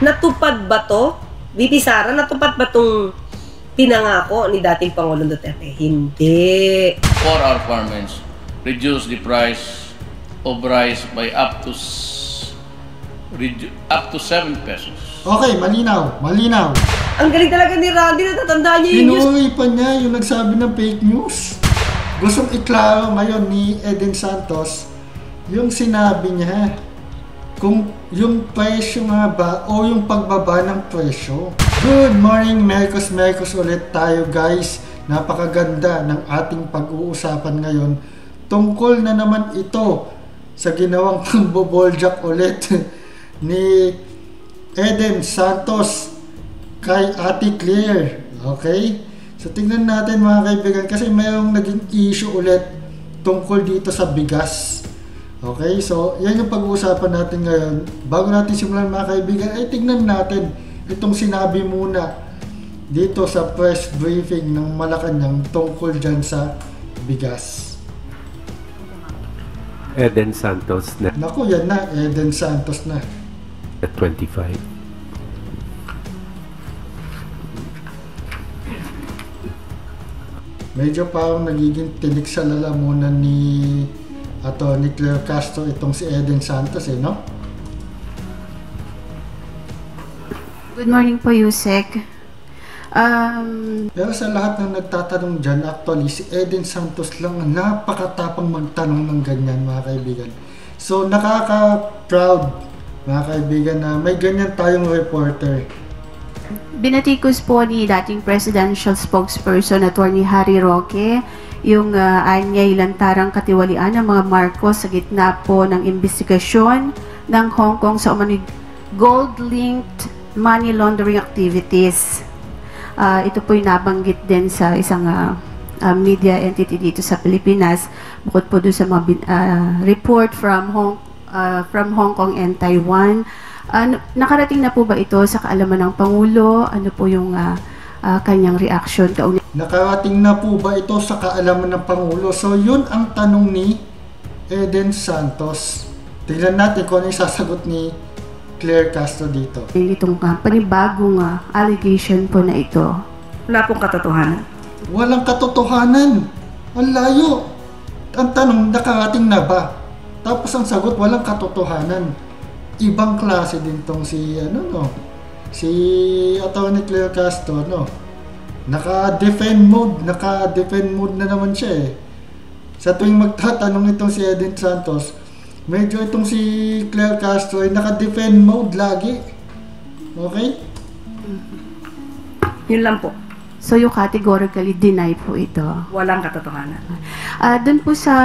Natupad ba to? VP Sara, natupad ba tong pinangako ni dating Pangulong Duterte? Hindi. For our farmers, reduce the price of rice by up to 7 pesos. Okay, malinaw, malinaw. Ang galing talaga ni Randy, natatandaan niya yung news. Pinuwi pa niya yung nagsabi ng fake news. Gustong iklaro ngayon ni Eden Santos yung sinabi niya kung yung presyo nga ba o yung pagbaba ng presyo. Good morning, Merkos ulit tayo guys. Napakaganda ng ating pag-uusapan ngayon. Tungkol na naman ito sa ginawang pagboboljak ulit ni Eden Santos kay Ate Claire. Okay? So tingnan natin mga kaibigan kasi mayroong naging issue ulit tungkol dito sa bigas. Okay? So yan yung pag-uusapan natin ngayon. Bago natin simulan mga kaibigan ay tingnan natin itong sinabi muna dito sa press briefing ng Malacanang tungkol dyan sa bigas. Eden Santos na Naku, yan na. Eden Santos na. at 25. Medyo parang nagiging tinik sa lalamunan ni Atty. Claire Castro itong si Eden Santos no? Good morning po, Yusek. Pero sa lahat ng nagtatanong dyan, actually, si Eden Santos lang ang napakatapang magtanong ng ganyan, mga kaibigan. So, nakaka-proud, mga kaibigan, na may ganyan tayong reporter. Binatikos po ni dating presidential spokesperson Atty. Harry Roque yung anyay lantarang katiwalian ng mga Marcos sa gitna po ng investigasyon ng Hong Kong sa umano'y gold-linked money laundering activities. Ito po yung nabanggit din sa isang media entity dito sa Pilipinas, bukod po doon sa mga report from Hong Kong and Taiwan. Nakarating na po ba ito sa kaalaman ng Pangulo? Ano po yung kanyang reaction? Nakarating na po ba ito sa kaalaman ng Pangulo? So yun ang tanong ni Eden Santos. Tingnan natin kung ano yung sasagot ni Claire Castro dito. Itong panibagong allegation po na ito. Wala pong katotohanan. Walang katotohanan. Ang layo. Ang tanong, nakarating na ba? Tapos ang sagot, walang katotohanan. Ibang klase din tong si si Atty. Claire Castro naka-defend mode na naman siya sa tuwing magtatanong itong si Eden Santos, medyo itong si Claire Castro ay naka-defend mode lagi. Okay? Yun lang po. So you categorically deny po ito. Walang katotohanan. Doon po sa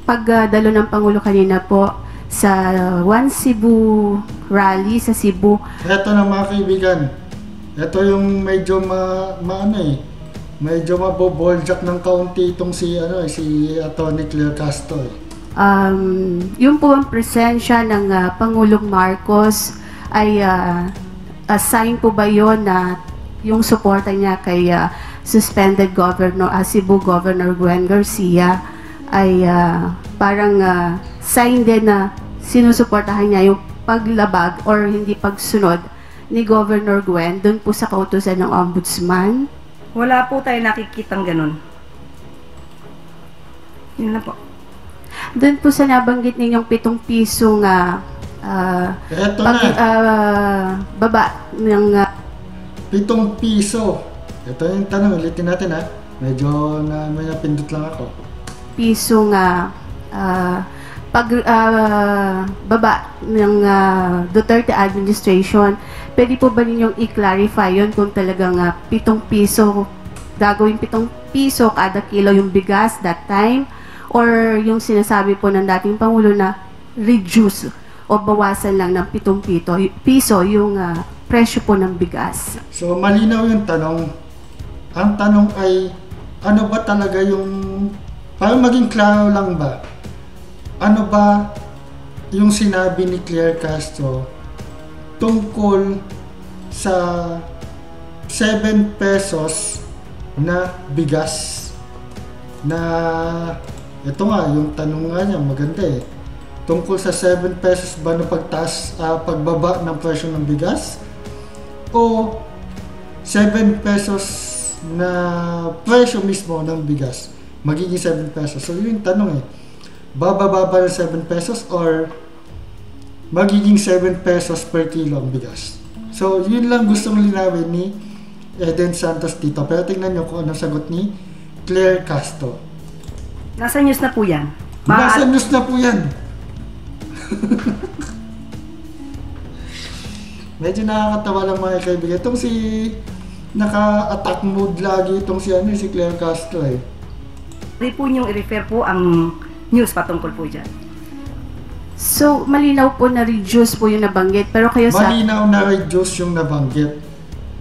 pagdalo ng Pangulo kanina po sa One Cebu rally sa Cebu. Ito na mga kaibigan. Ito yung medyo medyo maboboljak ng kaunti itong si Atty. Claire Castro. Yung po ang presensya ng Pangulong Marcos ay sign po ba yon na yung suporta niya kay suspended Cebu Governor Gwen Garcia ay parang sign din na sinusuportahan niya yung paglabag or hindi pagsunod ni Governor Gwen doon po sa kautusan ng Ombudsman? Wala po tayo nakikitang ganun. Yun na po. Doon po sa nabanggit ninyong 7 pisong baba ng 7 piso. Ito yung tanong, ulitin natin Medyo may napindot lang ako. Pisong baba ng Duterte administration. Pwede po ba ninyong i-clarify yun kung talagang 7 piso, gagawin 7 piso kada kilo yung bigas that time? Or yung sinasabi po ng dating Pangulo na reduce o bawasan lang ng 7 piso yung presyo po ng bigas? So malinaw yung tanong. Ang tanong ay, ano ba talaga yung, para maging klaro lang ba, ano ba yung sinabi ni Claire Castro tungkol sa 7 pesos na bigas na ito nga, yung tanong nga niya maganda tungkol sa 7 pesos ba na pagbaba ng presyo ng bigas, o 7 pesos na presyo mismo ng bigas magiging 7 pesos. So yun yung tanong bababa ba ng 7 pesos or magiging 7 pesos per kilo ang bigas? So yun lang gustong linawin ni Eden Santos dito. Pero tingnan nyo kung anong sagot ni Claire Castro. Nasa news na po yan. Nasa news na po yan. Medyo nakakatawa lang mga kaibigan. Itong si naka-attack mode lagi itong si Claire Castro Hindi po niyong i-refer po ang news patungkol po dyan. So, malinaw po na reduce po yung nabanggit. Pero kayo sa... Malinaw na reduce yung nabanggit.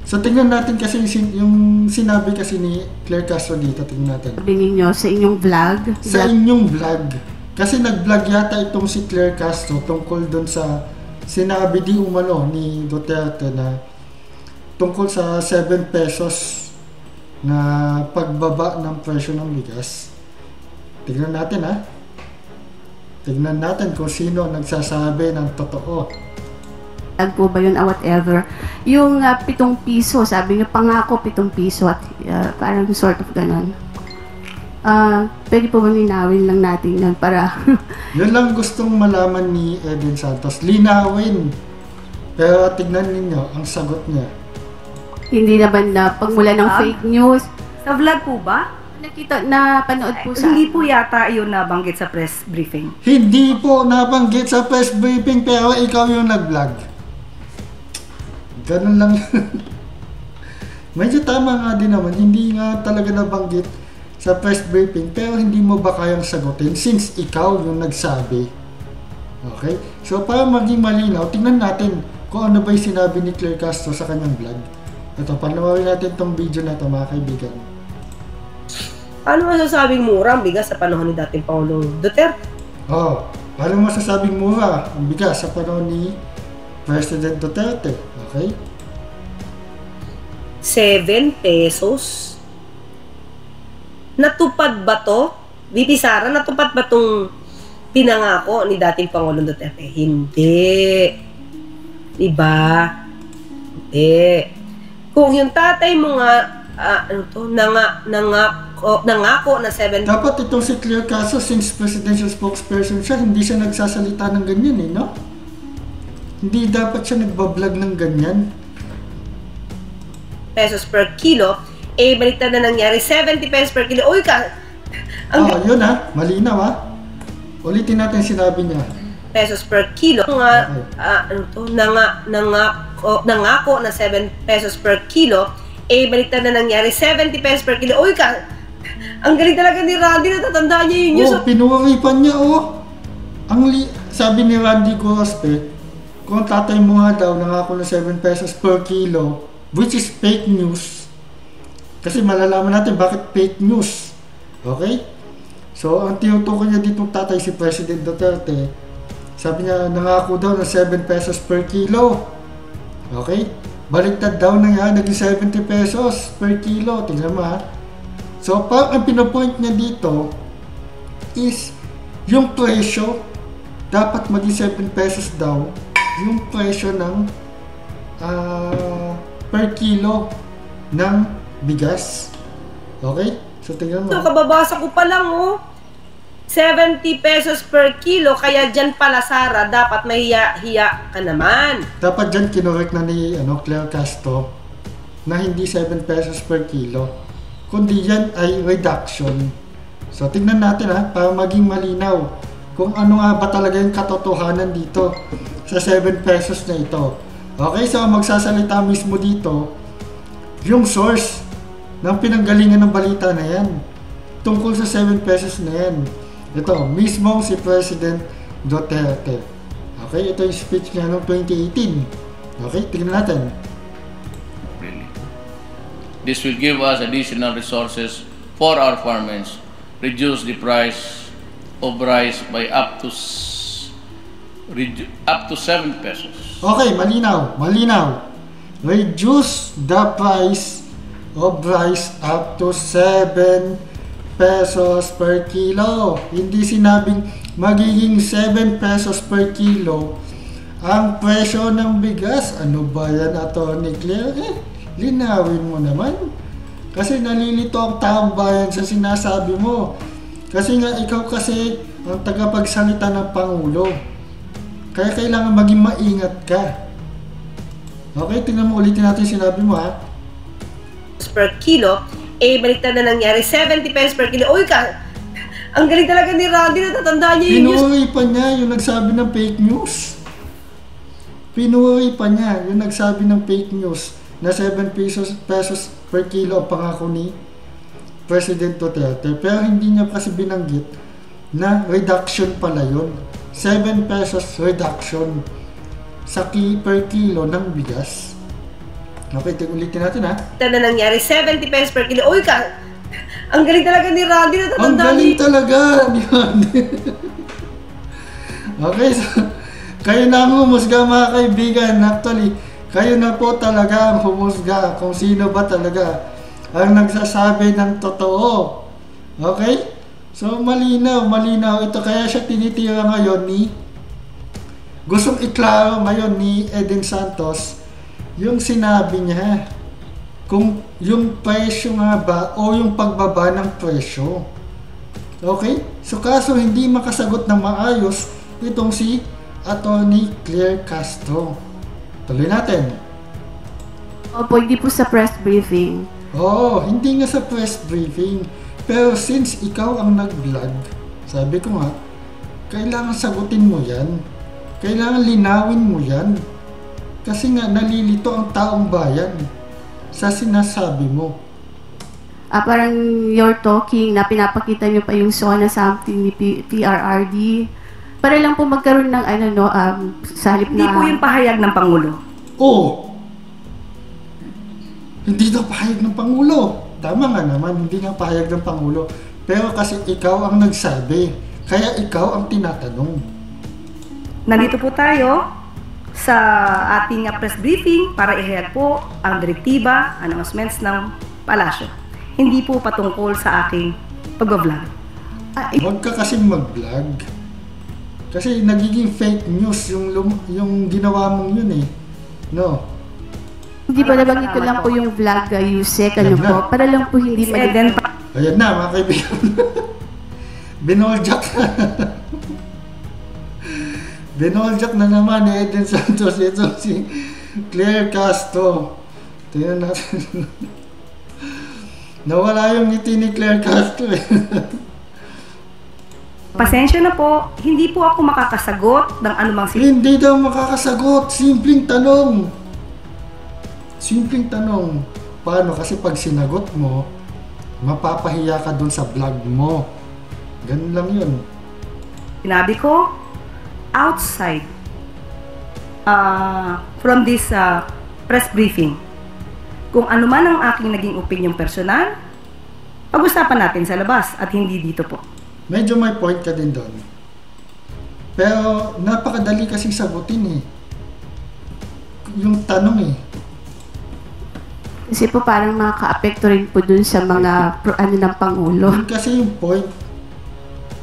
So, tingnan natin kasi yung sinabi kasi ni Claire Castro dito. Tingnan natin. Sabi ninyo sa inyong vlog. Sa inyong vlog. Kasi nag-vlog yata itong si Claire Castro tungkol doon sa sinabi di umano ni Duterte na tungkol sa 7 pesos na pagbaba ng presyo ng bigas. Tignan natin Tignan natin kung sino nagsasabi ng totoo. Vlog po ba yun, whatever. Yung 7 piso, sabi niyo pangako 7 piso at parang sort of ganon. Pwede po ba linawin lang natin yan para... Yun lang gustong malaman ni Eden Santos. Linawin. Pero tignan ninyo ang sagot niya. Hindi naman na pagmula ng fake news. Sa vlog po ba? Nakita, napanood po sa... Hindi po yata yun nabanggit sa press briefing. Hindi po nabanggit sa press briefing pero ikaw yung nag-vlog. Ganun lang. Medyo tama nga din naman. Hindi nga talaga nabanggit sa press briefing pero hindi mo ba kayang sagutin since ikaw yung nagsabi. Okay? So para maging malinaw, tingnan natin kung ano ba yung sinabi ni Claire Castro sa kanyang vlog. Ito, panoorin natin itong video na ito mga kaibigan. Paano masasabing mura ang bigas sa panahon ni dating Pangulong Duterte? Paano masasabing mura ang bigas sa panahon ni President Duterte? Okay? 7 pesos? Natupad ba to? VP Sara, natupad ba tong pinangako ni dating Pangulong Duterte? Hindi. Diba? Hindi. Kung yung tatay mo nga, nangako na 7... Dapat itong si Claire Castro, since presidential spokesperson siya, hindi siya nagsasalita ng ganyan no? Hindi dapat siya nagbablog ng ganyan. Pesos per kilo, baliktad na nangyari, 70 pesos per kilo. Uy ka! Yun malinaw Ulitin natin sinabi niya. Pesos per kilo. Nangako na 7 pesos per kilo, baliktad na nangyari, 70 pesos per kilo. Uy ka! Ang galing talaga ni Randy, natatandaan niya yung news. Pinuwaripan niya sabi ni Randy Gorospe, kung tatay mo nga daw nangako na 7 pesos per kilo, which is fake news. Kasi malalaman natin bakit fake news. Okay? So, ang tinutukoy niya ditong tatay si President Duterte, sabi niya, nangako daw na 7 pesos per kilo. Okay? Baliktad daw na yan, naging 70 pesos per kilo. Tingnan mo So, ang pinopoint niya dito is yung presyo, dapat maging 7 pesos daw yung presyo ng per kilo ng bigas. Okay? So, tingnan mo. Kababasa ko pa lang 70 pesos per kilo, kaya dyan pala Sara, dapat mahiya-hiya ka naman. Dapat dyan kinorek na ni Claire Castro na hindi 7 pesos per kilo, kundi yan ay reduction. So tingnan natin para maging malinaw kung ano nga ba talaga yung katotohanan dito sa 7 pesos na ito. Okay, so magsasalita mismo dito yung source ng pinanggalingan ng balita na yan tungkol sa 7 pesos na yan. Ito, mismo si President Duterte. Okay, ito yung speech niya noong 2018. Okay, tingnan natin. Really. This will give us additional resources for our farmers, reduce the price of rice by up to 7 pesos. Okay, malinaw. Reduce the price of rice up to 7 pesos per kilo. Hindi sinabing magiging 7 pesos per kilo ang presyo ng bigas. Ano ba yan, Atty. Claire? Linawin mo naman. Kasi nalilito ang taong bayan sa sinasabi mo. Kasi nga ikaw kasi ang tagapagsalita ng Pangulo. Kaya kailangan maging maingat ka. Okay, tingnan mo, ulitin natin sinabi mo, ha? Per kilo, baliktad na nangyari, 70 pesos per kilo. Uy ka, ang galing talaga ni Randy, natatandaan niya yung news. Pinuri pa niya yung nagsabi ng fake news. Pinuri pa niya yung nagsabi ng fake news na 7 pesos per kilo ang pangako ni President Duterte. Pero hindi niya kasi binanggit na reduction pala yun. 7 pesos reduction sa per kilo ng bigas. Okay, ulitin natin, ha? Na nangyari, 70 pesos per kilo. Uy ka, ang galing talaga ni Randy, natatandaan Ang galing talaga ni Randy. Okay, so, kayo na ang humusga, mga kaibigan. Actually, kayo na po talaga ang humusga kung sino ba talaga ang nagsasabi ng totoo. Okay? So, malinaw. Ito kaya siya tinitira ngayon ni gustong iklaro ngayon ni Eden Santos yung sinabi niya kung yung presyo nga ba o yung pagbaba ng presyo. Okay? So, kaso hindi makasagot ng maayos itong si Atty. Claire Castro. Tuloy natin. Opo, hindi po sa press briefing. Oo, hindi nga sa press briefing. Pero since ikaw ang nag-vlog, sabi ko nga, kailangan sagutin mo yan. Kailangan linawin mo yan. Kasi nga nalilito ang taong bayan sa sinasabi mo. Parang you're talking na pinapakita nyo pa yung SONA something ni PRRD. Para lang po magkaroon ng sa halip Hindi na... po yung pahayag ng Pangulo. Oo. Hindi daw pahayag ng Pangulo. Tama nga naman, hindi nga pahayag ng Pangulo. Pero kasi ikaw ang nagsabi. Kaya ikaw ang tinatanong. Nandito po tayo sa ating press briefing para ihayag po ang direktiba, announcements ng palasyo. Hindi po patungkol sa aking pag-vlog. Huwag ka kasing mag-vlog. Kasi nagiging fake news yung ginawa mong yun, eh. No? Hindi pa nabanggit ko lang po yung vlog, Yusek, po. Para lang po hindi Eden Ayan na, mga kaibigan. Binoljak na. Binoljak na naman ni Eden Santos. Ito si Claire Castro. Tingnan natin. Nawala yung ngiti ni Claire Castro. Pasensya na po, hindi po ako makakasagot ng anumang Hindi daw makakasagot. Simpleng tanong. Simpleng tanong. Paano? Kasi pag sinagot mo, mapapahiya ka dun sa vlog mo. Ganun lang yun. Sinabi ko, outside from this press briefing, kung ano man ang aking naging opinion personal, pag-usapan natin sa labas at hindi dito po. Medyo may point ka din doon. Pero napakadali kasing sagutin, eh. Yung tanong, eh. Kasi po parang makaka-apekto rin po dun sa mga ng Pangulo. Yun kasi yung point.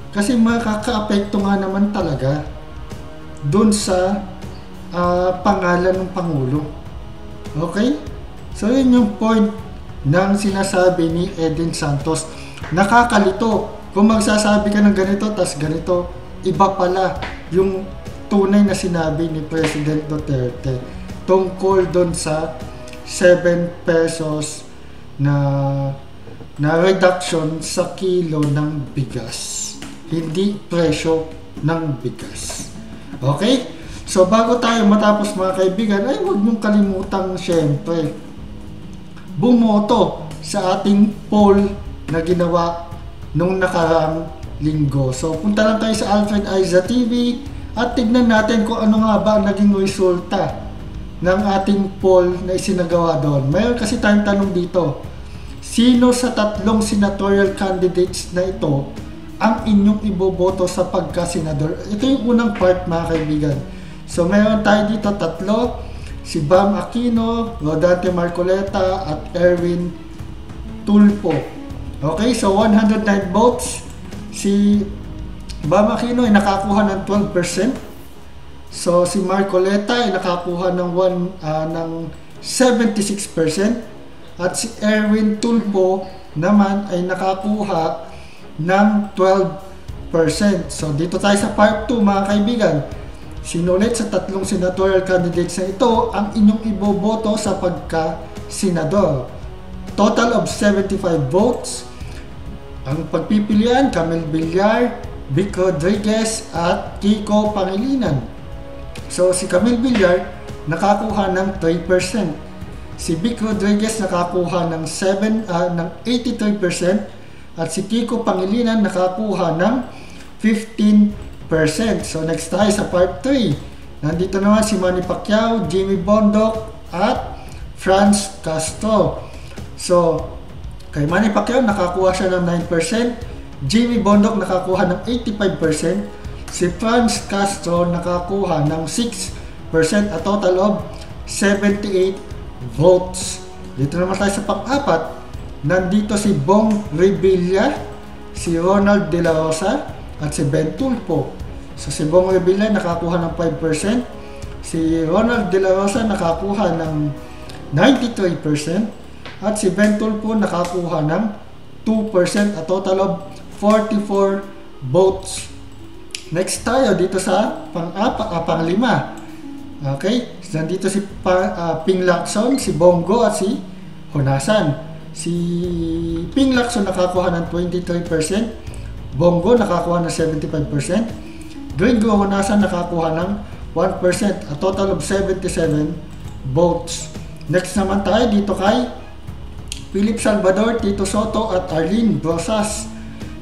Kasi makaka-apekto nga naman talaga dun sa pangalan ng Pangulo. Okay? So yun yung point ng sinasabi ni Eden Santos. Nakakalito. Kung magsasabi ka ng ganito, tas ganito, iba pala yung tunay na sinabi ni President Duterte tungkol dun sa 7 pesos na reduction sa kilo ng bigas. Hindi presyo ng bigas. Okay? So bago tayo matapos, mga kaibigan, ay huwag niyong kalimutang syempre bumoto sa ating poll na ginawa nung nakaraang linggo. So punta lang tayo sa Alfred Aiza TV at tignan natin kung ano nga ba ang naging resulta ng ating poll na isinagawa doon. Mayroon kasi tayong tanong dito. Sino sa tatlong senatorial candidates na ito ang inyong iboboto sa pagka-senador? Ito yung unang part, mga kaibigan. So mayroon tayo dito tatlo. Si Bam Aquino, Rodante Marcoleta at Erwin Tulfo. Okay, so 109 votes. Si Bam Aquino ay nakakuha ng 12%. So si Marcoleta ay nakakuha ng 76%. At si Erwin Tulfo naman ay nakakuha ng 12%. So dito tayo sa part 2 mga kaibigan. Sinulit sa tatlong senatorial candidates na ito ang inyong iboboto sa pagka-senador. Total of 75 votes. Ang pagpipilian, Camille Villar, Vic Rodriguez at Kiko Pangilinan. So si Camille Villar nakakuha ng 3%. Si Vic Rodriguez nakakuha ng 83% at si Kiko Pangilinan nakakuha ng 15%. So next tayo sa part 3. Nandito naman si Manny Pacquiao, Jimmy Bondoc at Franz Castro. So kay Manny Pacquiao nakakuha siya ng 9%, Jimmy Bondoc nakakuha ng 85%, si Franz Castro nakakuha ng 6%, a total of 78 votes. Dito naman tayo sa pang-apat. Nandito si Bong Revilla, si Ronald De La Rosa at si Ben Tulfo. So si Bong Revilla nakakuha ng 5%, si Ronald De La Rosa nakakuha ng 93% at si Ben Tulfo nakakuha ng 2%, a total of 44 votes. Next tayo dito sa pang-lima. Okay? So, nandito si Ping Lacson, si Bongo at si Honasan. Si Ping Lacson nakakuha ng 23%, Bongo nakakuha ng 75%, Gringo Honasan nakakuha ng 1%, a total of 77 votes. Next naman tayo dito kay Philip Salvador, Tito Soto at Arlene Brosas.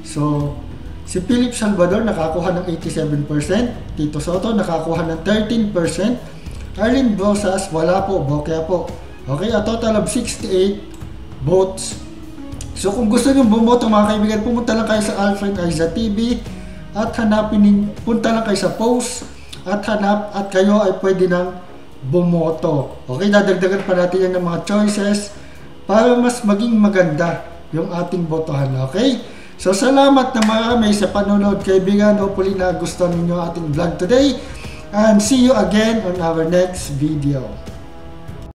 So si Philip Salvador nakakuha ng 87%, Tito Soto nakakuha ng 13%, Arlene Brosas wala po, bokya po. Okay, a total of 68 votes. So kung gusto nyo bumoto mga kaibigan, pumunta lang kayo sa Alfred Aiza TV at punta lang kayo sa post at kayo ay pwede nang bumoto. Okay, dadagdagan pa natin yan ng mga choices para mas maging maganda yung ating botohan. Okay? So salamat na marami sa panonood kaibigan. Hopefully na gusto ninyo ating vlog today and see you again on our next video.